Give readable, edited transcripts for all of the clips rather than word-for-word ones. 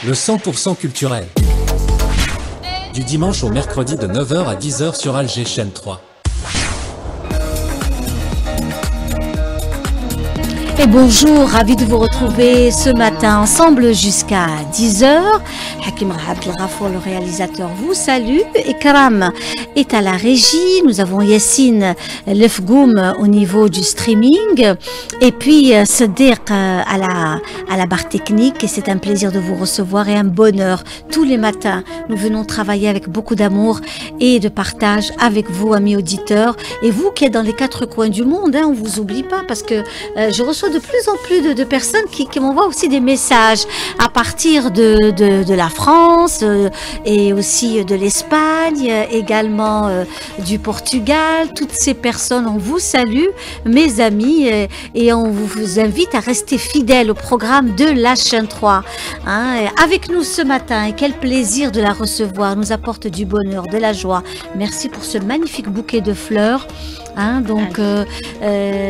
Le 100% culturel. Du dimanche au mercredi de 9 h à 10 h sur Alger Chaîne 3. Et bonjour, ravi de vous retrouver ce matin ensemble jusqu'à 10 h. Hakim Abdel Ghafour, le réalisateur, vous salue. Ikram est à la régie. Nous avons Yassine Lefgoum au niveau du streaming. Et puis Sadiq à la barre technique. Et c'est un plaisir de vous recevoir et un bonheur. Tous les matins, nous venons travailler avec beaucoup d'amour et de partage avec vous, amis auditeurs. Et vous qui êtes dans les quatre coins du monde, on ne vous oublie pas parce que je reçois de plus en plus de personnes qui m'envoient aussi des messages à partir de la France et aussi de l'Espagne, également du Portugal. Toutes ces personnes, on vous salue, mes amis, et on vous invite à rester fidèles au programme de la chaîne 3. Avec nous ce matin, et quel plaisir de la recevoir, nous apporte du bonheur, de la joie. Merci pour ce magnifique bouquet de fleurs.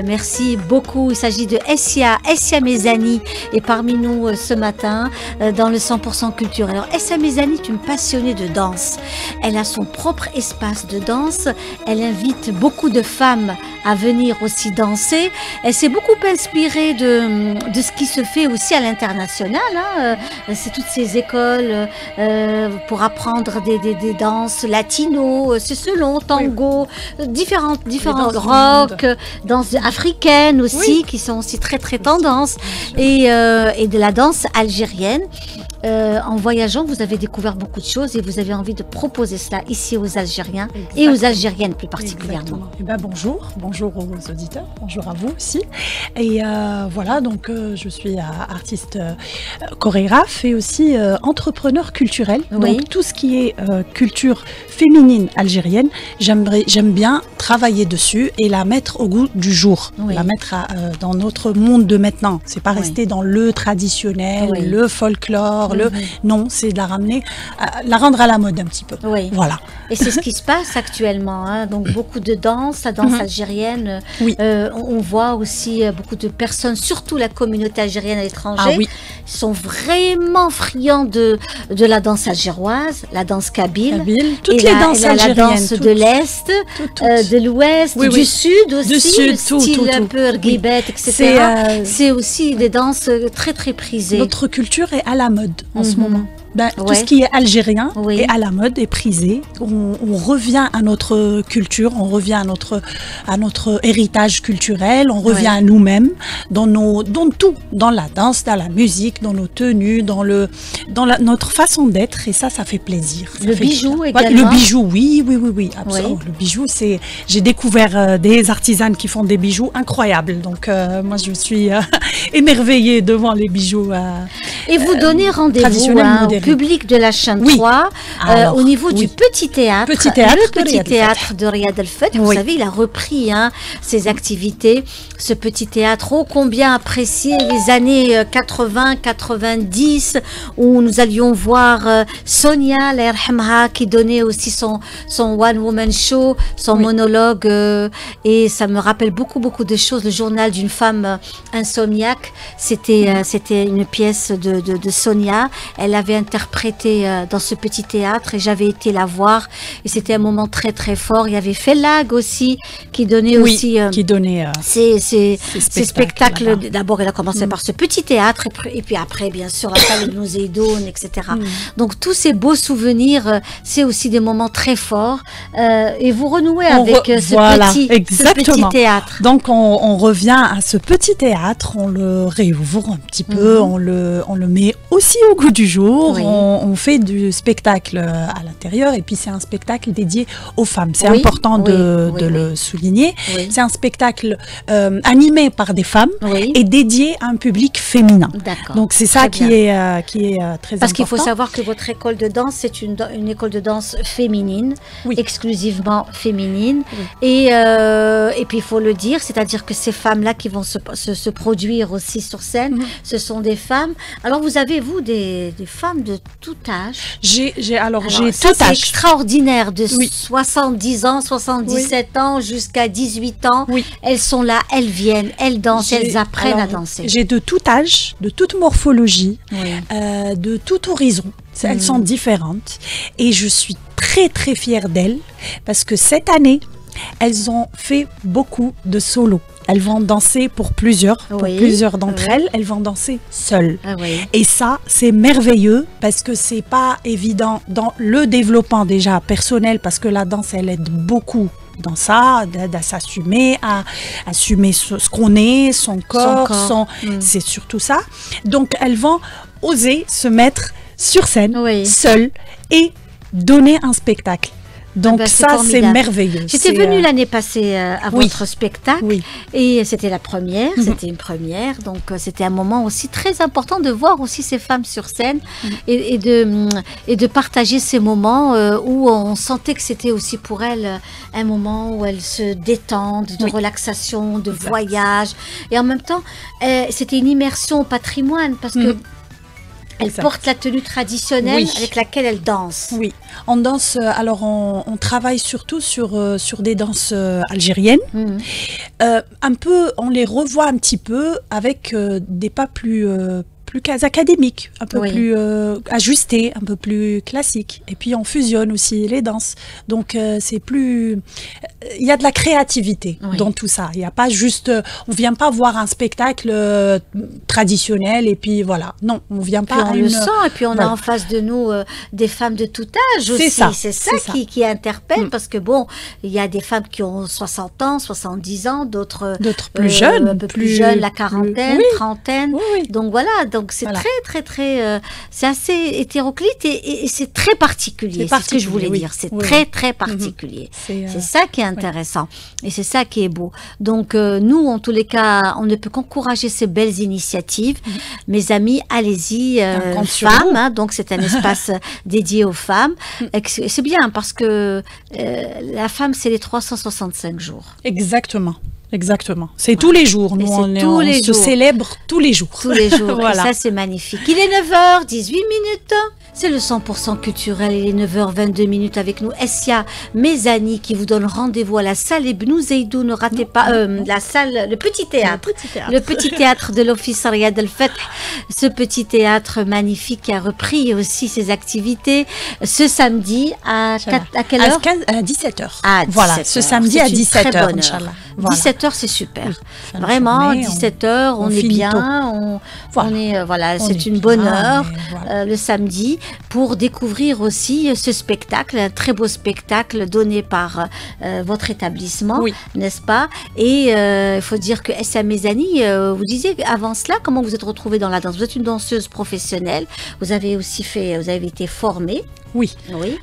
Merci beaucoup. Il s'agit de Essia Mezani est parmi nous ce matin dans le 100% culturel. Alors Essia Mezani est une passionnée de danse. Elle a son propre espace de danse. Elle invite beaucoup de femmes à venir aussi danser. Elle s'est beaucoup inspirée de ce qui se fait aussi à l'international. C'est toutes ces écoles pour apprendre des danses latino, c'est selon tango, différentes rock, danses africaines aussi, qui sont aussi très tendance, et de la danse algérienne. En voyageant, vous avez découvert beaucoup de choses et vous avez envie de proposer cela ici aux Algériens. Exactement. Et aux Algériennes plus particulièrement. Bonjour aux auditeurs, bonjour à vous aussi. Et voilà, donc je suis artiste chorégraphe et aussi entrepreneur culturel. Oui. Donc tout ce qui est culture féminine algérienne, j'aime bien travailler dessus et la mettre au goût du jour, la mettre dans notre monde de maintenant. C'est pas rester dans le traditionnel, le folklore. Non, c'est de la rendre à la mode un petit peu. Oui. Voilà. Et c'est ce qui se passe actuellement. Donc beaucoup de danse, la danse algérienne. Oui. On voit aussi beaucoup de personnes, surtout la communauté algérienne à l'étranger, sont vraiment friands de la danse algéroise, la danse kabyle, toutes les danses algériennes, la danse de l'Est, de l'Ouest, du Sud aussi, le style un peu guibet, etc. C'est aussi des danses très prisées. Notre culture est à la mode en ce moment. Tout ce qui est algérien est à la mode, est prisé. On revient à notre culture, on revient à notre héritage culturel, on revient à nous-mêmes, dans tout, dans la danse, dans la musique, dans nos tenues, dans notre façon d'être, et ça fait plaisir. Le bijou également. Le bijou, oui, absolument. Le bijou, j'ai découvert des artisanes qui font des bijoux incroyables, donc moi je suis émerveillée devant les bijoux. Et vous donnez rendez-vous au public de la chaîne 3 au niveau du petit théâtre. Le petit théâtre de Riyad El Fed. Vous savez, il a repris ses activités. Ce petit théâtre, ô combien apprécié les années 80-90 où nous allions voir Sonia Lerhamha qui donnait aussi son One Woman Show, son monologue, et ça me rappelle beaucoup de choses. Le journal d'une femme insomniaque, c'était une pièce de Sonia. Elle avait interprété dans ce petit théâtre et j'avais été la voir et c'était un moment très fort. Il y avait Fellag aussi qui donnait ces spectacles. D'abord, elle a commencé par ce petit théâtre et puis après, bien sûr, la salle de Nouzeidoun, etc. Donc, tous ces beaux souvenirs, c'est aussi des moments très forts. Et vous renouez avec ce petit théâtre. Donc, on revient à ce petit théâtre, on le réouvre un petit peu, on le met aussi au goût du jour. On fait du spectacle à l'intérieur et puis c'est un spectacle dédié aux femmes. C'est important de le souligner. C'est un spectacle animé par des femmes et dédié à un public féminin. Donc c'est ça qui est très important. Parce qu'il faut savoir que votre école de danse, c'est une école de danse féminine, exclusivement féminine. Et puis il faut le dire, c'est-à-dire que ces femmes-là qui vont se produire aussi sur scène, ce sont des femmes. Alors Alors vous avez, vous, des femmes de tout âge? Alors Alors, j'ai ça, tout c'est âge. extraordinaire, de Oui. 70 ans, 77 ans jusqu'à 18 ans. Oui. Elles sont là, elles viennent, elles dansent, elles apprennent à Alors, danser. J'ai de tout âge, de toute morphologie, Oui. de tout horizon. Elles sont différentes et je suis très très fière d'elles parce que cette année, elles ont fait beaucoup de solos. Elles vont danser pour plusieurs d'entre elles. Elles vont danser seules. Ah oui. Et ça, c'est merveilleux parce que c'est pas évident dans le développement déjà personnel parce que la danse, elle aide beaucoup dans ça, à s'assumer, à assumer ce qu'on est, son corps. C'est surtout ça. Donc, elles vont oser se mettre sur scène, seules, et donner un spectacle. Donc c'est ça, c'est formidable. merveilleux. J'étais venue l'année passée à votre spectacle et c'était la première, c'était une première, donc c'était un moment aussi très important de voir aussi ces femmes sur scène et de partager ces moments où on sentait que c'était aussi pour elles un moment où elles se détendent, de relaxation, de voyage, et en même temps c'était une immersion au patrimoine parce que elles portent la tenue traditionnelle avec laquelle elles dansent. Oui, on danse, alors on travaille surtout sur des danses algériennes. Un peu, on les revoit un petit peu avec des pas plus académiques, un peu plus ajustés, un peu plus classiques. Et puis on fusionne aussi les danses. Donc c'est plus... Il y a de la créativité dans tout ça. Il n'y a pas juste... on ne vient pas voir un spectacle traditionnel et puis voilà. Non, on ne vient pas à le sent et puis on a en face de nous des femmes de tout âge aussi. C'est ça qui interpelle parce que bon, il y a des femmes qui ont 60 ans, 70 ans, d'autres plus jeunes. Un peu plus jeunes, la quarantaine, trentaine. Donc voilà, donc c'est très, c'est assez hétéroclite et c'est très particulier. C'est ce que je voulais dire. C'est très particulier. C'est ça qui est intéressant et c'est ça qui est beau. Donc nous, en tous les cas, on ne peut qu'encourager ces belles initiatives. Mes amis, allez-y, femmes. Donc c'est un espace dédié aux femmes. C'est bien parce que la femme, c'est les 365 jours. Exactement. C'est tous les jours. Nous, on se célèbre tous les jours. Tous les jours. Et ça, c'est magnifique. Il est 9h18 minutes. C'est le 100% culturel. Il est 9h22 avec nous. Essia Mezani qui vous donne rendez-vous à la salle Ibn Zeidou. Ne ratez pas la salle, le petit théâtre. Le petit théâtre de l'Office Riyad El-Fath. Ce petit théâtre magnifique qui a repris aussi ses activités ce samedi à quelle heure? À 17h. Voilà, ce samedi à 17h. 17h, c'est super. Vraiment, 17h, on est bien. C'est une bonne heure le samedi pour découvrir aussi ce spectacle, un très beau spectacle donné par votre établissement, n'est-ce pas? Et il faut dire que Essia Mezani, vous disiez avant cela, comment vous êtes retrouvée dans la danse? Vous êtes une danseuse professionnelle, vous avez été formée. Oui.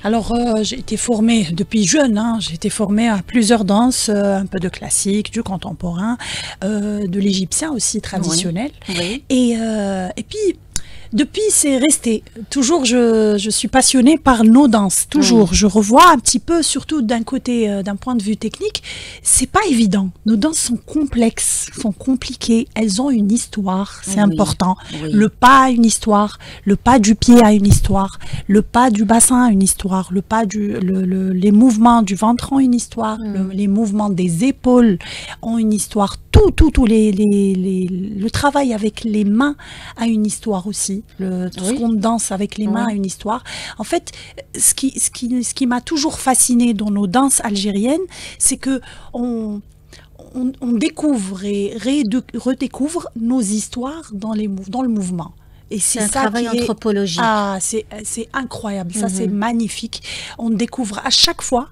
Alors, j'ai été formée depuis jeune. J'ai été formée à plusieurs danses, un peu de classique, du contemporain, de l'égyptien aussi traditionnel. Et puis, depuis, c'est resté. Toujours, je suis passionnée par nos danses. Toujours. Je revois un petit peu, surtout d'un côté, d'un point de vue technique, c'est pas évident. Nos danses sont complexes, sont compliquées. Elles ont une histoire, c'est important. Le pas a une histoire. Le pas du pied a une histoire. Le pas du bassin a une histoire. Le pas les mouvements du ventre ont une histoire. Les mouvements des épaules ont une histoire. Le travail avec les mains a une histoire aussi. Tout ce qu'on danse avec les mains a une histoire. En fait, ce qui m'a toujours fasciné dans nos danses algériennes, c'est que on découvre et redécouvre nos histoires dans le mouvement. Et c'est un travail anthropologique. C'est incroyable, ça c'est magnifique. On découvre à chaque fois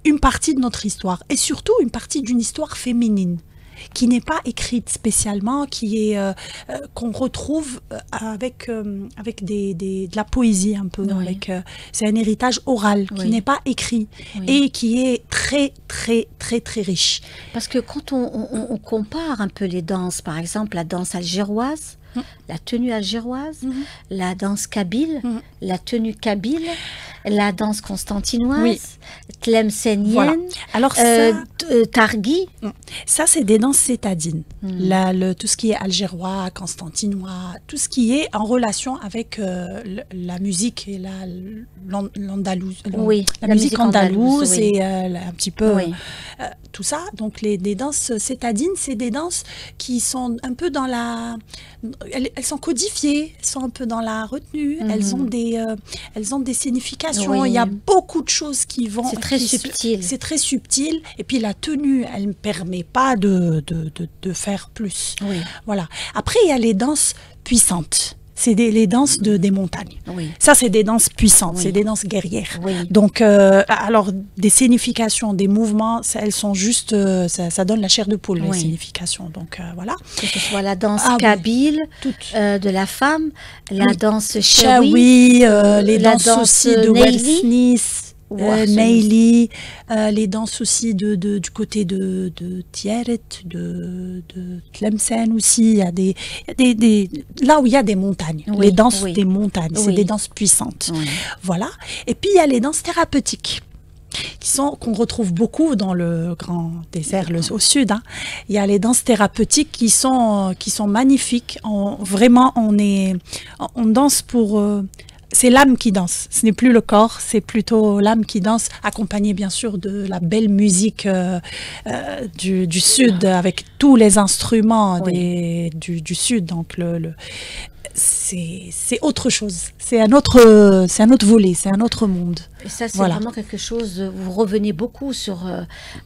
une partie de notre histoire et surtout une partie d'une histoire féminine qui n'est pas écrite spécialement, qu'on retrouve avec de la poésie un peu. C'est un héritage oral qui n'est pas écrit et qui est très très très très riche. Parce que quand on compare un peu les danses, par exemple la danse algéroise, la tenue algéroise, la danse kabyle, la tenue kabyle, la danse constantinoise, Oui. tlemcenienne, Voilà. Alors ça, targhi. ça c'est des danses cétadines. Tout ce qui est algérois, constantinois, tout ce qui est en relation avec la musique et l'andalouse, Oui, la musique andalouse oui. et un petit peu Oui. tout ça. Donc des danses cétadines, c'est des danses qui sont un peu dans la... Elles sont codifiées, elles sont un peu dans la retenue, elles ont des significations. Oui. Il y a beaucoup de choses qui vont... C'est très qui se- subtil. C'est très subtil. Et puis la tenue, elle ne permet pas de faire plus. Oui. Voilà. Après, il y a les danses puissantes. C'est les danses des montagnes. Oui. Ça, c'est des danses puissantes, Oui. c'est des danses guerrières. Oui. Donc, alors, des significations, des mouvements, elles sont juste, ça donne la chair de poule, les Oui. significations. Donc, voilà. Que ce soit la danse Ah oui. kabyle Toutes. de la femme, la Oui. danse Shawi, shawi, les la danses danse aussi de Neili. Wersnis, Wersnis. Neili, les danses aussi du côté de Tieret, de Tlemcen aussi. Il y a là où il y a des montagnes, Oui, les danses oui. des montagnes, c'est Oui. des danses puissantes. Oui. Voilà. Et puis il y a les danses thérapeutiques qu'on retrouve beaucoup dans le grand désert au sud. Hein. Il y a les danses thérapeutiques qui sont magnifiques. Vraiment, on danse pour... c'est l'âme qui danse, ce n'est plus le corps, c'est plutôt l'âme qui danse, accompagnée bien sûr de la belle musique du sud, avec tous les instruments Oui. du sud. Donc c'est autre chose, c'est un autre volet, c'est un autre monde. Et ça, c'est Voilà. vraiment quelque chose. Vous revenez beaucoup sur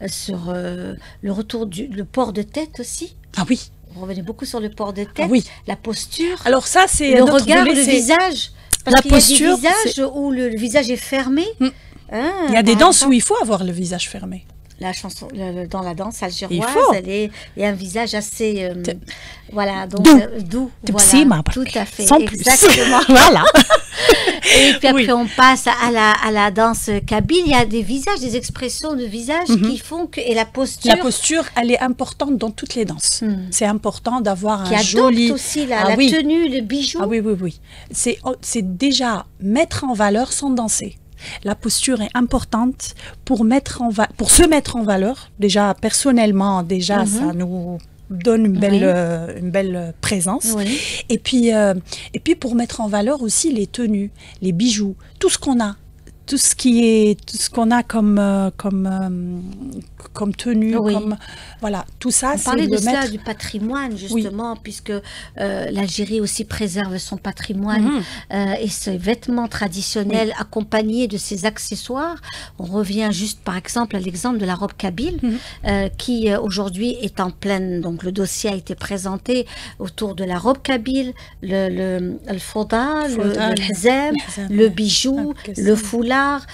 le retour le port de tête aussi. Ah oui, Vous revenez beaucoup sur le port de tête, ah oui. la posture, Alors ça, c'est le notre regard, volet, le c'est- visage. Parce La qu'il y a posture, des visages où le visage est fermé. Mm. Hein, Il y a des par danses exemple, où il faut avoir le visage fermé. la chanson, dans la danse algéroise, Il faut. il y a un visage assez, voilà, donc Doux. doux, Tepsima, voilà, tout à fait, sans plus. exactement. Voilà. Et puis après, Oui. on passe à la danse kabyle. Il y a des visages, des expressions de visage qui font que, et la posture, La posture, elle est importante dans toutes les danses. C'est important d'avoir qui un adopte joli... aussi la, Ah la oui. tenue, le bijou. Ah oui, oui, oui. C'est déjà mettre en valeur sans danser. La posture est importante pour se mettre en valeur. Déjà, personnellement, ça nous donne une belle présence. Oui. Et puis pour mettre en valeur aussi les tenues, les bijoux, tout ce qu'on a. Tout ce qu'on a comme tenue, Oui. voilà, tout ça, On c'est parlait de de cela, mettre... du patrimoine, justement, puisque l'Algérie aussi préserve son patrimoine et ses vêtements traditionnels accompagnés de ses accessoires. On revient juste, par exemple, à l'exemple de la robe kabyle, qui aujourd'hui est en pleine... Donc, le dossier a été présenté autour de la robe kabyle, le fouda, le hzem, le bijou, le foulard,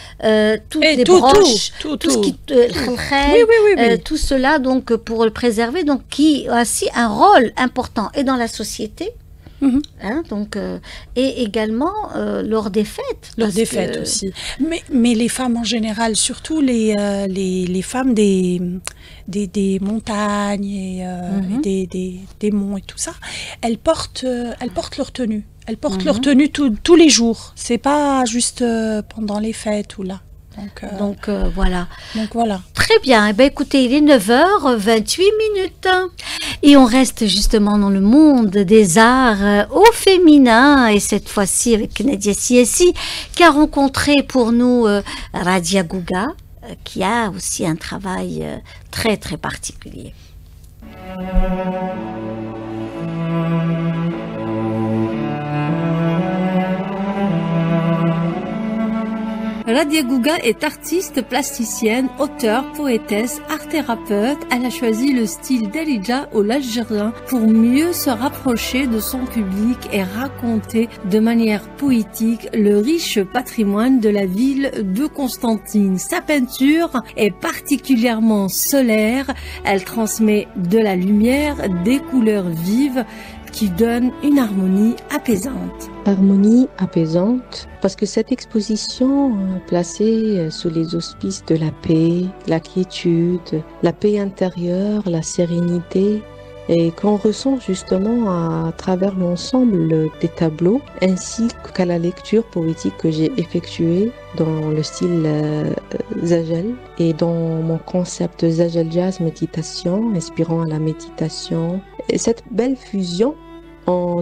toutes Et les tout, broches, tout, tout ce tout. qui... le khalkhal, Oui. tout cela donc pour le préserver, donc qui a aussi un rôle important et dans la société, hein, donc et également lors des fêtes. Lors parce des que- fêtes aussi. Mais les femmes en général, surtout les femmes des montagnes et des monts et tout ça, elles portent leur tenue. Elles portent leur tenue tous les jours. C'est pas juste pendant les fêtes ou là. Donc voilà. Donc voilà. Très bien. Eh ben, écoutez, il est 9h28 et on reste justement dans le monde des arts au féminin et cette fois-ci avec Nadia Siessi qui a rencontré pour nous Radia Gouga qui a aussi un travail très très particulier. Radia Gouga est artiste, plasticienne, auteure, poétesse, art-thérapeute. Elle a choisi le style d'Elidja ou l'algérien pour mieux se rapprocher de son public et raconter de manière poétique le riche patrimoine de la ville de Constantine. Sa peinture est particulièrement solaire. Elle transmet de la lumière, des couleurs vives qui donnent une harmonie apaisante. Harmonie apaisante, parce que cette exposition placée sous les auspices de la paix, la quiétude, la paix intérieure, la sérénité, et qu'on ressent justement à travers l'ensemble des tableaux ainsi qu'à la lecture poétique que j'ai effectuée dans le style Zajal et dans mon concept Zajal Jazz méditation, inspirant à la méditation. Et cette belle fusion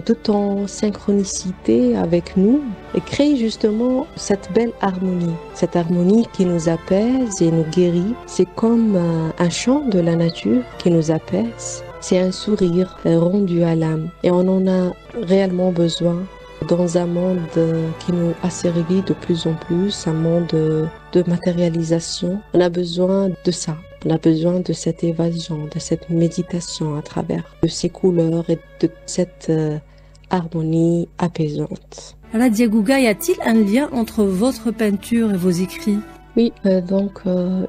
tout en synchronicité avec nous et crée justement cette belle harmonie qui nous apaise et nous guérit. C'est comme un chant de la nature qui nous apaise, c'est un sourire rendu à l'âme et on en a réellement besoin dans un monde qui nous asservit de plus en plus, un monde de matérialisation. On a besoin de ça. On a besoin de cette évasion, de cette méditation à travers de ces couleurs et de cette harmonie apaisante. Radia Gouga, y a-t-il un lien entre votre peinture et vos écrits? Oui, donc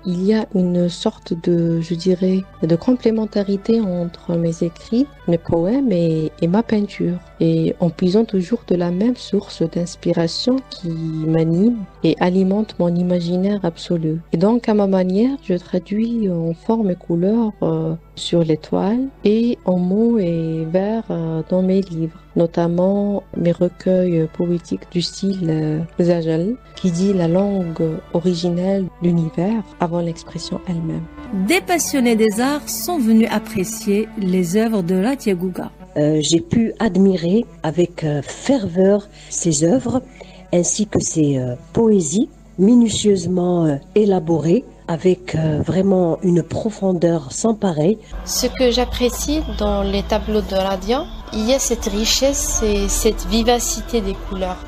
il y a une sorte de, je dirais, de complémentarité entre mes écrits, mes poèmes et ma peinture. Et en puisant toujours de la même source d'inspiration qui m'anime et alimente mon imaginaire absolu. Et donc à ma manière, je traduis en forme et couleur sur les toiles et en mots et vers dans mes livres, notamment mes recueils poétiques du style Zajal, qui dit la langue originelle de l'univers avant l'expression elle-même. Des passionnés des arts sont venus apprécier les œuvres de Radia Gouga. J'ai pu admirer avec ferveur ses œuvres ainsi que ses poésies minutieusement élaborées avec vraiment une profondeur sans pareil. Ce que j'apprécie dans les tableaux de Radia, il y a cette richesse et cette vivacité des couleurs.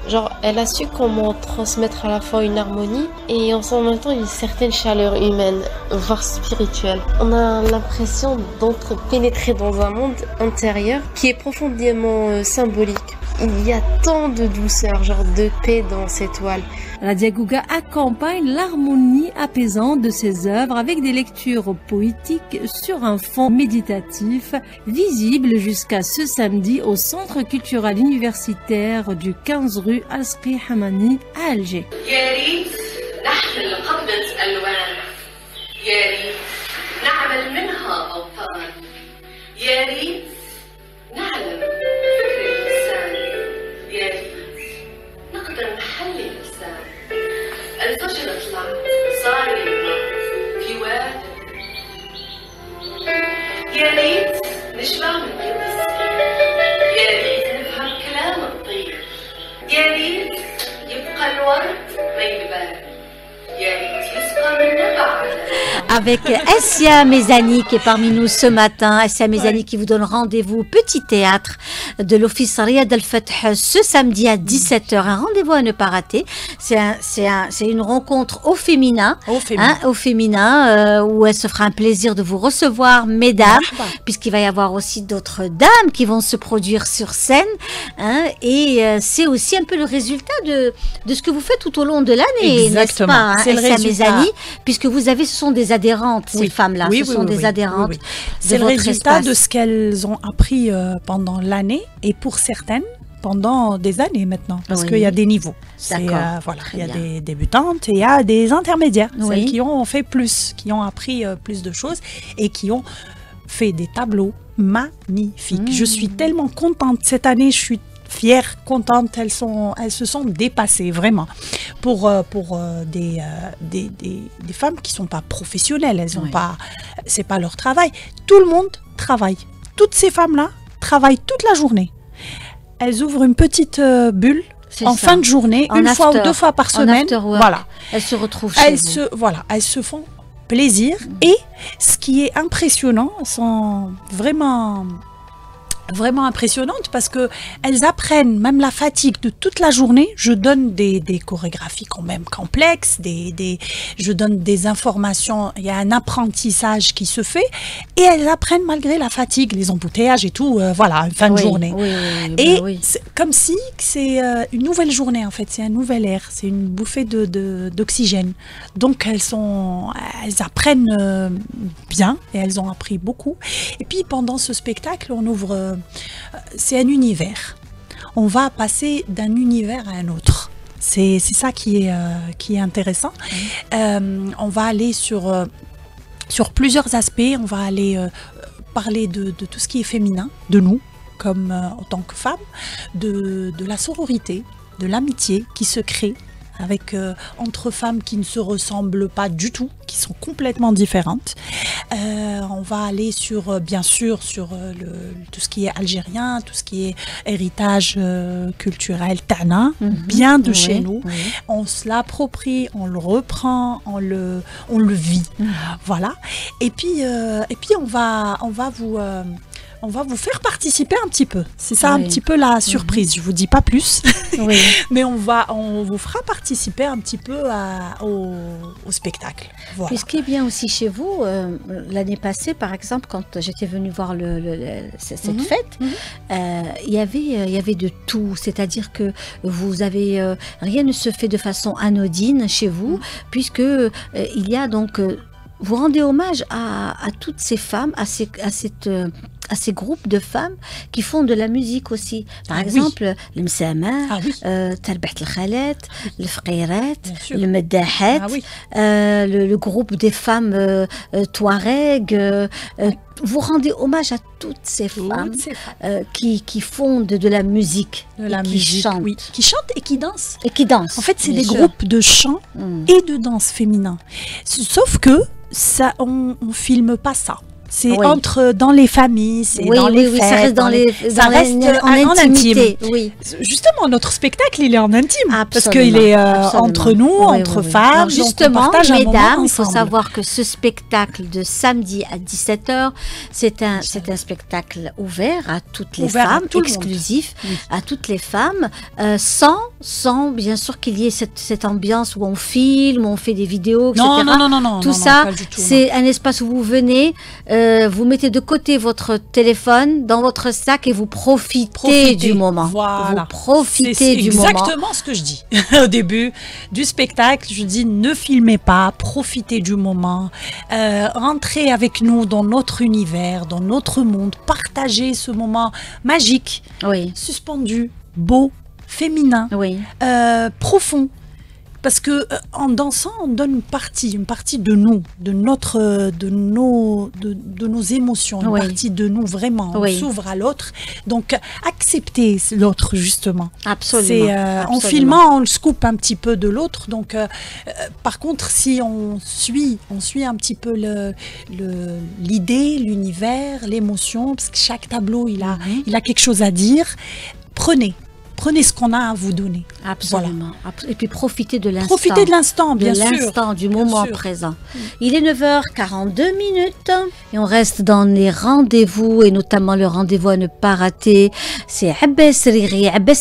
Genre, elle a su comment transmettre à la fois une harmonie et en même temps une certaine chaleur humaine, voire spirituelle. On a l'impression d'être pénétré dans un monde intérieur qui est profondément symbolique. Il y a tant de douceur, genre de paix dans ces toiles. Radia Gouga accompagne l'harmonie apaisante de ses œuvres avec des lectures poétiques sur un fond méditatif, visible jusqu'à ce samedi au Centre culturel universitaire du 15 rue Asqi Hamani à Alger. الفجر طلع صار يطلع في واد يا ريت نشبع من التسبيح يا ريت نفهم كلام الطير يا ريت يبقى الورد ما يبان يا ريت يسقى من نبع. Avec Essia Mezani qui est parmi nous ce matin. Essia Mezani qui vous donne rendez-vous au Petit Théâtre de l'Office Riyad Al-Fath ce samedi à 17h. Un rendez-vous à ne pas rater. C'est une rencontre au féminin. Au féminin où elle se fera un plaisir de vous recevoir, mesdames, puisqu'il va y avoir aussi d'autres dames qui vont se produire sur scène. Et c'est aussi un peu le résultat de ce que vous faites tout au long de l'année, n'est-ce pas, Essia Mezani, puisque vous avez, ce sont des adhérentes, ces femmes-là, ce sont des adhérentes. C'est le résultat de ce qu'elles ont appris pendant l'année et pour certaines pendant des années maintenant, parce qu'il y a des niveaux. Voilà, il y a des débutantes et il y a des intermédiaires, celles qui ont fait plus, qui ont appris plus de choses et qui ont fait des tableaux magnifiques. Je suis tellement contente cette année, je suis fière, contente, elles se sont dépassées vraiment pour des femmes qui sont pas professionnelles, elles ont pas, c'est pas leur travail. Tout le monde travaille. Toutes ces femmes-là travaillent toute la journée. Elles ouvrent une petite bulle en fin de journée, une fois ou deux fois par semaine. Voilà. Elles se retrouvent chez vous. Elles se font plaisir. Et ce qui est impressionnant, elles sont vraiment impressionnantes parce que elles apprennent même la fatigue de toute la journée. Je donne des chorégraphies quand même complexes, je donne des informations, il y a un apprentissage qui se fait et elles apprennent malgré la fatigue, les embouteillages et tout, voilà, une fin de journée. C'est comme si c'est une nouvelle journée en fait, c'est un nouvel air, c'est une bouffée d'oxygène. Donc elles apprennent bien et elles ont appris beaucoup. Et puis pendant ce spectacle, on ouvre c'est un univers. On va passer d'un univers à un autre. C'est ça qui est intéressant. On va aller sur plusieurs aspects. On va aller parler de tout ce qui est féminin, de nous, comme en tant que femmes, de la sororité, de l'amitié qui se crée avec entre femmes qui ne se ressemblent pas du tout, qui sont complètement différentes. On va aller sur, bien sûr, sur tout ce qui est algérien, tout ce qui est héritage culturel tana, bien de chez nous. Oui. On se l'approprie, on le reprend, on le vit. Voilà. Et puis on va vous faire participer un petit peu. C'est ça un petit peu la surprise. Je vous dis pas plus, mais on vous fera participer un petit peu au spectacle. Voilà. Puis ce qui est bien aussi chez vous, l'année passée, par exemple, quand j'étais venue voir cette fête, il y avait de tout. C'est-à-dire que vous avez rien ne se fait de façon anodine chez vous, puisque il y a donc vous rendez hommage à toutes ces femmes, à ces groupes de femmes qui font de la musique aussi. Par exemple, le Msama, Talbat al-Khalat, le Fqirat, le Meddahat, le groupe des femmes Touareg. Vous rendez hommage à toutes ces femmes qui font de la musique, qui chantent et qui dansent. En fait, c'est des groupes de chant et de danse féminin. Sauf que ça, on filme pas ça. C'est dans les familles, c'est dans les fêtes. Ça reste en intimité. Oui. Justement, notre spectacle, il est en intime. Parce qu'il est entre nous, entre femmes. Alors justement, mesdames, il faut savoir que ce spectacle de samedi à 17h, c'est un spectacle ouvert à toutes les femmes, exclusif à toutes les femmes, sans bien sûr qu'il y ait cette ambiance où on filme, on fait des vidéos, etc. Non. Tout ça, c'est un espace où vous venez. Vous mettez de côté votre téléphone dans votre sac et vous profitez du moment. Voilà. Vous profitez du moment. C'est exactement ce que je dis au début du spectacle. Je dis ne filmez pas, profitez du moment, rentrez avec nous dans notre univers, dans notre monde, partagez ce moment magique, suspendu, beau, féminin, profond. Parce que en dansant, on donne une partie de nous, de nos émotions, une partie de nous vraiment. On s'ouvre à l'autre. Donc, accepter l'autre justement. Absolument. En filmant, on le scoop un petit peu de l'autre. Donc, par contre, si on suit un petit peu l'idée, l'univers, l'émotion, parce que chaque tableau, il a quelque chose à dire. Prenez ce qu'on a à vous donner. Absolument. Voilà. Et puis profitez de l'instant. Profitez de l'instant, bien sûr. De l'instant, du moment présent. Il est 9h42 et on reste dans les rendez-vous et notamment le rendez-vous à ne pas rater. C'est Abbas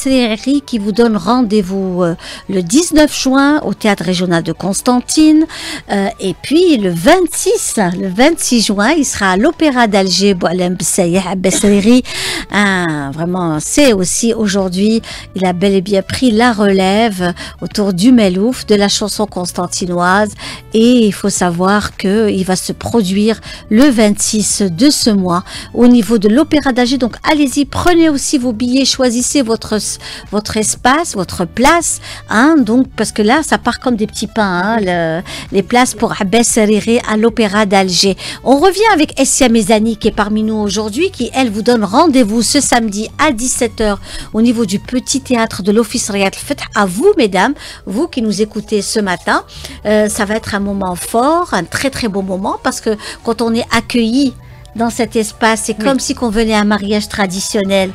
Riri qui vous donne rendez-vous le 19 juin au Théâtre Régional de Constantine. Et puis le 26 juin, il sera à l'Opéra d'Alger. Boualem Bessaïeh Abbas Riri. Vraiment, c'est aussi aujourd'hui. Il a bel et bien pris la relève autour du Melouf, de la chanson constantinoise, et il faut savoir qu'il va se produire le 26 de ce mois au niveau de l'Opéra d'Alger. Donc allez-y, prenez aussi vos billets, choisissez votre espace, votre place, donc parce que là ça part comme des petits pains, les places pour Abbas Riri à l'Opéra d'Alger. On revient avec Essia Mezani qui est parmi nous aujourd'hui, qui elle vous donne rendez-vous ce samedi à 17h au niveau du Petit Théâtre de l'Office Riyad Al-Fath. À vous, mesdames, vous qui nous écoutez ce matin, ça va être un moment fort, un très très beau moment, parce que quand on est accueilli dans cet espace, c'est comme si on venait à un mariage traditionnel.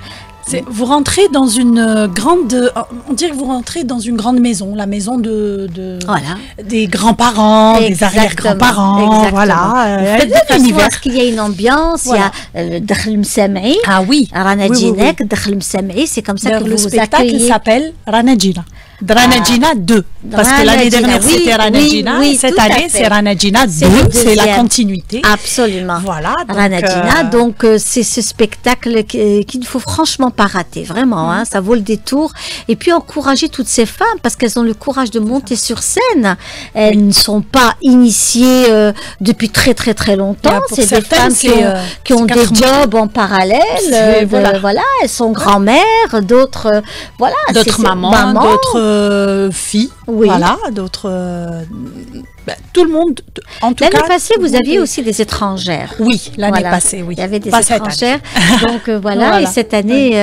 Vous rentrez dans une grande, on dirait que vous rentrez dans une grande maison, la maison des grands-parents, des arrière-grands-parents, voilà. Parce qu'il y a une ambiance, il y a le Dakhl Msam'i. Ah oui. Rana Djinek, Dakhl Msam'i, c'est comme ça que vous vous accueillez. Le spectacle s'appelle Rana Djina. Rana Djina 2. Parce que l'année dernière, c'était Rana Djina. Cette année, c'est Rana Djina 2. C'est la continuité. Absolument. Voilà. Rana Djina. Donc, c'est ce spectacle qu'il ne faut franchement pas rater. Vraiment, ça vaut le détour. Et puis, encourager toutes ces femmes parce qu'elles ont le courage de monter sur scène. Elles ne sont pas initiées depuis très, très, très longtemps. C'est des femmes qui ont des jobs en parallèle. Voilà. Elles sont grand-mères, d'autres, d'autres mamans, d'autres filles, voilà, d'autres tout le monde, en tout cas... L'année passée, vous aviez aussi des étrangères. Oui, l'année passée, oui. Il y avait des étrangères. Donc voilà, et cette année,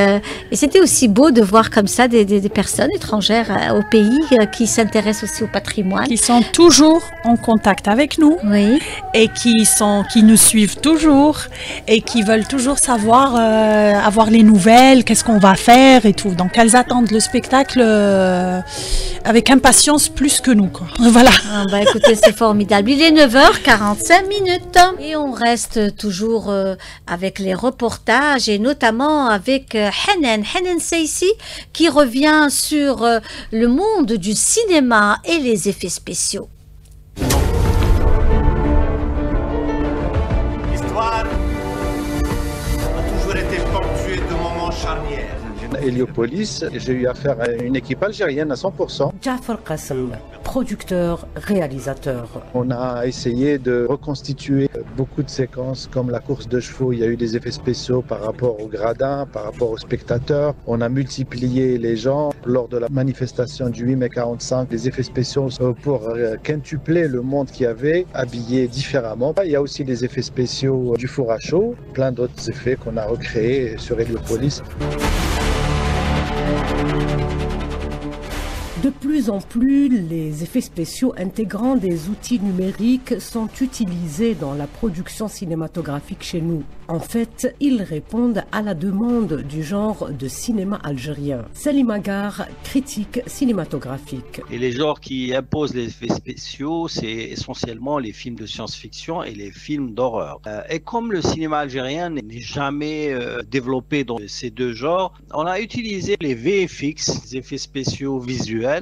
et c'était aussi beau de voir comme ça des personnes étrangères au pays qui s'intéressent aussi au patrimoine. Qui sont toujours en contact avec nous, et qui nous suivent toujours, et qui veulent toujours savoir, avoir les nouvelles, qu'est-ce qu'on va faire et tout. Donc elles attendent le spectacle avec impatience plus que nous, quoi. Voilà. Écoutez, c'est formidable. Il est 9h45 et on reste toujours avec les reportages et notamment avec Hanan Seissi qui revient sur le monde du cinéma et les effets spéciaux. L'histoire a toujours été ponctuée de moments charnières. Héliopolis, j'ai eu affaire à une équipe algérienne à 100%. Jafar Qassem, producteur, réalisateur. On a essayé de reconstituer beaucoup de séquences comme la course de chevaux. Il y a eu des effets spéciaux par rapport aux gradins, par rapport aux spectateurs. On a multiplié les gens. Lors de la manifestation du 8 mai 45, des effets spéciaux pour quintupler le monde qu'il y avait, habillé différemment. Il y a aussi des effets spéciaux du four à chaud, plein d'autres effets qu'on a recréés sur Héliopolis. De plus en plus, les effets spéciaux intégrant des outils numériques sont utilisés dans la production cinématographique chez nous. En fait, ils répondent à la demande du genre de cinéma algérien. Salim Agar, critique cinématographique. Et les genres qui imposent les effets spéciaux, c'est essentiellement les films de science-fiction et les films d'horreur. Et comme le cinéma algérien n'est jamais développé dans ces deux genres, on a utilisé les VFX, les effets spéciaux visuels,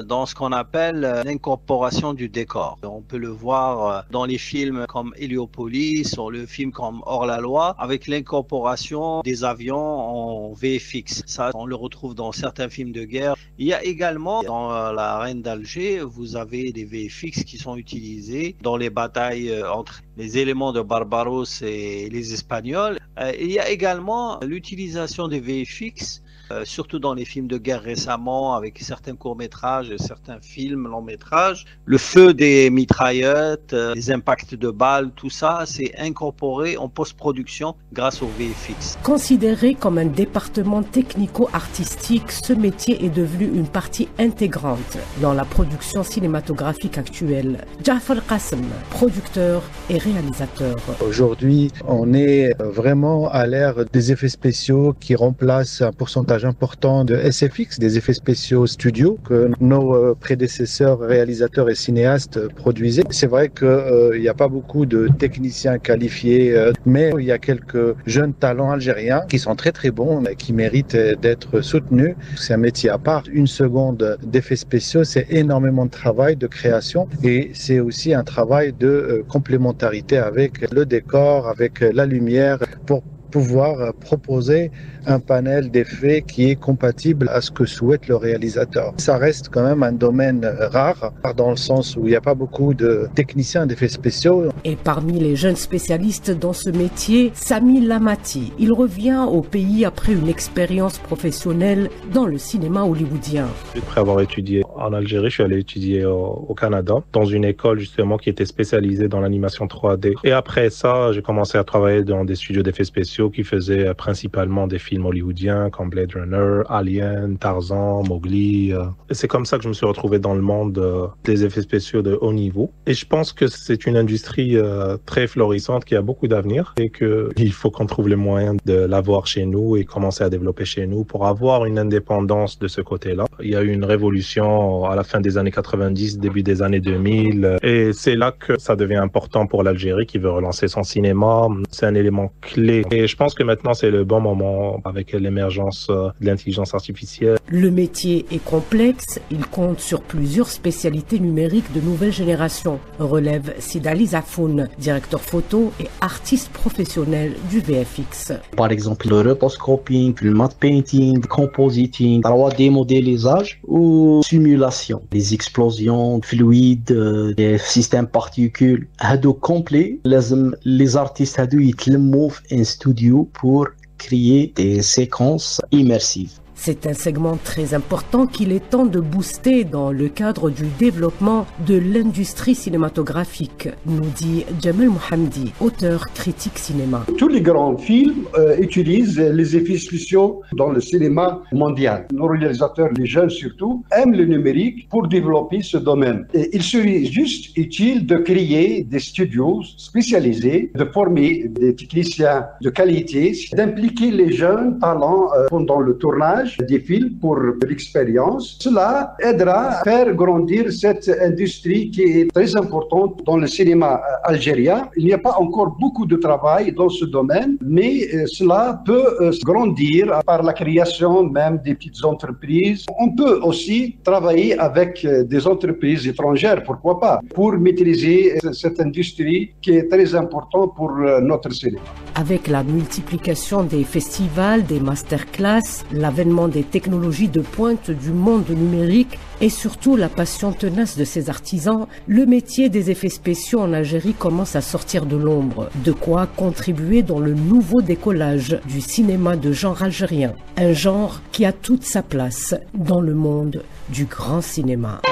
dans ce qu'on appelle l'incorporation du décor. On peut le voir dans les films comme Héliopolis ou le film comme Hors-la-Loi, avec l'incorporation des avions en VFX. Ça, on le retrouve dans certains films de guerre. Il y a également, dans La Reine d'Alger, vous avez des VFX qui sont utilisés dans les batailles entre les éléments de Barbaros et les Espagnols. Il y a également l'utilisation des VFX, surtout dans les films de guerre récemment, avec certains courts-métrages, certains films longs-métrages. Le feu des mitraillettes, les impacts de balles, tout ça, c'est incorporé en post-production grâce aux VFX. Considéré comme un département technico-artistique, ce métier est devenu une partie intégrante dans la production cinématographique actuelle. Jafar Qassem, producteur et réalisateur. Aujourd'hui, on est vraiment à l'ère des effets spéciaux qui remplacent un pourcentage important de SFX, des effets spéciaux studio que nos prédécesseurs, réalisateurs et cinéastes produisaient. C'est vrai qu'il n'y a pas beaucoup de techniciens qualifiés, mais il y a quelques jeunes talents algériens qui sont très très bons, qui méritent d'être soutenus. C'est un métier à part. Une seconde d'effets spéciaux, c'est énormément de travail, de création, et c'est aussi un travail de complémentarité avec le décor, avec la lumière, pour pouvoir proposer un panel d'effets qui est compatible à ce que souhaite le réalisateur. Ça reste quand même un domaine rare, dans le sens où il n'y a pas beaucoup de techniciens d'effets spéciaux. Et parmi les jeunes spécialistes dans ce métier, Sami Lamati. Il revient au pays après une expérience professionnelle dans le cinéma hollywoodien. Après avoir étudié en Algérie, je suis allé étudier au Canada, dans une école justement qui était spécialisée dans l'animation 3D. Et après ça, j'ai commencé à travailler dans des studios d'effets spéciaux qui faisaient principalement des films hollywoodiens comme Blade Runner, Alien, Tarzan, Mowgli. Et c'est comme ça que je me suis retrouvé dans le monde des effets spéciaux de haut niveau. Et je pense que c'est une industrie très florissante qui a beaucoup d'avenir et qu'il faut qu'on trouve les moyens de l'avoir chez nous et commencer à développer chez nous pour avoir une indépendance de ce côté-là. Il y a eu une révolution à la fin des années 90, début des années 2000 et c'est là que ça devient important pour l'Algérie qui veut relancer son cinéma. C'est un élément clé. Et je pense que maintenant c'est le bon moment avec l'émergence de l'intelligence artificielle. Le métier est complexe, il compte sur plusieurs spécialités numériques de nouvelle génération, relève Sidali Zafoun, directeur photo et artiste professionnel du VFX. Par exemple le rotoscoping, le matte painting, compositing, 3D modélisage ou simulation, les explosions fluides, des systèmes particules. هادو complet, les artistes هادو يتلموا في un studio pour créer des séquences immersives. C'est un segment très important qu'il est temps de booster dans le cadre du développement de l'industrie cinématographique, nous dit Jamel Mohamdi, auteur critique cinéma. Tous les grands films utilisent les effets spéciaux dans le cinéma mondial. Nos réalisateurs, les jeunes surtout, aiment le numérique pour développer ce domaine. Et il serait juste utile de créer des studios spécialisés, de former des techniciens de qualité, d'impliquer les jeunes talents pendant le tournage des films pour l'expérience. Cela aidera à faire grandir cette industrie qui est très importante dans le cinéma algérien. Il n'y a pas encore beaucoup de travail dans ce domaine, mais cela peut grandir par la création même des petites entreprises. On peut aussi travailler avec des entreprises étrangères, pourquoi pas, pour maîtriser cette industrie qui est très importante pour notre cinéma. Avec la multiplication des festivals, des masterclass, l'avènement des technologies de pointe du monde numérique et surtout la passion tenace de ces artisans, le métier des effets spéciaux en Algérie commence à sortir de l'ombre. De quoi contribuer dans le nouveau décollage du cinéma de genre algérien. Un genre qui a toute sa place dans le monde du grand cinéma.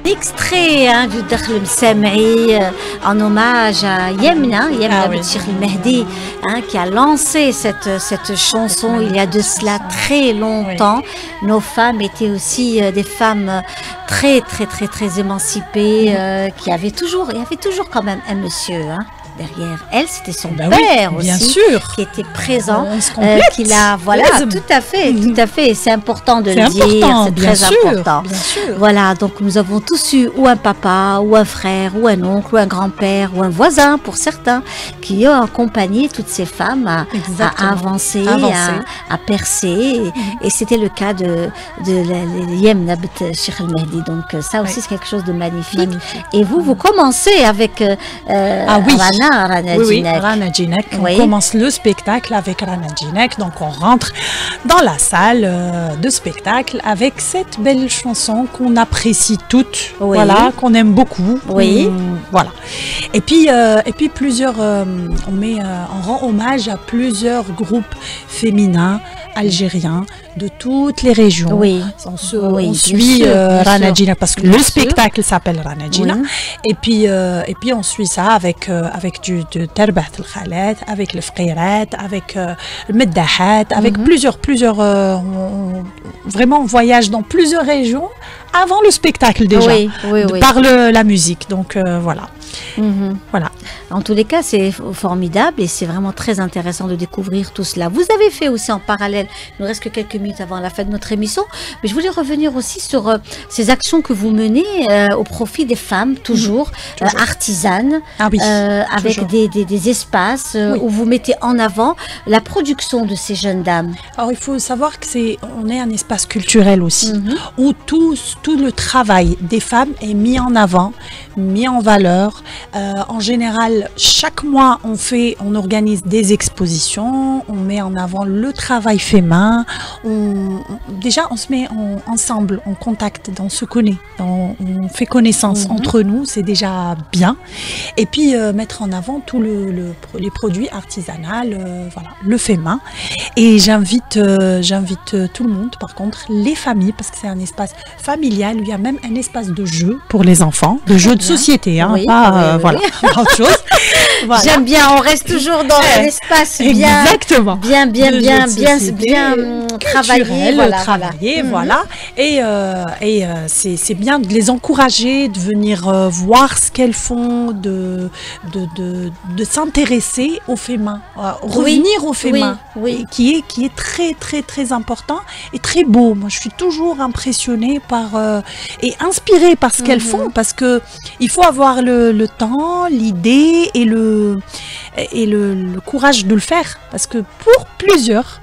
Extrait du Dakhl Msam'i en hommage à Yemna bint Cheikh El Mehdi, qui a lancé cette chanson il y a de cela très longtemps. Nos femmes étaient aussi des femmes très émancipées, qui avaient toujours quand même un monsieur. Derrière elle, c'était son père aussi, bien sûr, qui était présent, qui l'a, voilà, tout à fait, c'est important de le dire, c'est très important. Bien sûr. Voilà, donc nous avons tous eu ou un papa, ou un frère, ou un oncle, ou un grand-père, ou un voisin pour certains, qui ont accompagné toutes ces femmes à avancer, à percer, et c'était le cas de Yemna bint Cheikh El Mehdi. Donc ça aussi c'est quelque chose de magnifique. Et vous commencez avec Rana Djinek. On commence le spectacle avec Rana Djinek. Donc on rentre dans la salle de spectacle avec cette belle chanson qu'on apprécie toutes, voilà, qu'on aime beaucoup. Voilà. Et puis plusieurs, on rend hommage à plusieurs groupes féminins algériens de toutes les régions. On suit Rana Djinek parce que le spectacle s'appelle Rana Djinek. Et puis on suit ça avec du Terbat El Khalet, avec le Fqirat, avec le Meddahat, avec plusieurs vraiment on voyage dans plusieurs régions avant le spectacle déjà, par la musique. Donc voilà. Voilà. En tous les cas, c'est formidable et c'est vraiment très intéressant de découvrir tout cela. Vous avez fait aussi en parallèle, il nous reste que quelques minutes avant la fin de notre émission, mais je voulais revenir aussi sur ces actions que vous menez au profit des femmes, toujours. Artisanes, avec des espaces où vous mettez en avant la production de ces jeunes dames. Alors il faut savoir que on est un espace culturel aussi, où tout le travail des femmes est mis en avant, mis en valeur. En général, chaque mois, on organise des expositions, on met en avant le travail fait main. Déjà, on se met ensemble, on contacte, on se connaît, on fait connaissance entre nous, c'est déjà bien. Et puis, mettre en avant tous les produits artisanaux, voilà, le fait main. Et j'invite tout le monde, par contre, les familles, parce que c'est un espace familial, où il y a même un espace de jeu pour les enfants, de jeux de société, voilà, autre chose. Voilà. J'aime bien, on reste toujours dans l'espace bien travaillé. Voilà. Et c'est bien de les encourager, de venir voir ce qu'elles font, de s'intéresser au fait main, revenir au fait main, qui est très très très important et très beau. Moi, je suis toujours impressionnée et inspirée par ce qu'elles font, parce que il faut avoir le temps, l'idée et le courage de le faire, parce que pour plusieurs,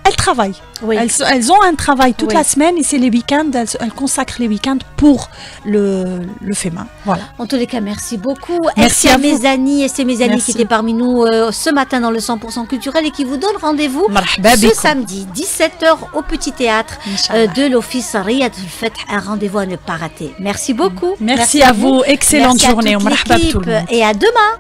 elles travaillent. Elles ont un travail toute la semaine et c'est les week-ends, elles consacrent les week-ends pour le fait main. Voilà. En tous les cas, merci beaucoup. Merci à mes amis qui étaient parmi nous ce matin dans le 100% culturel et qui vous donnent rendez-vous ce samedi 17h au Petit Théâtre de l'Office Riyad El Fath. Un rendez-vous à ne pas rater. Merci beaucoup. Merci à vous. Excellente journée. Et à demain.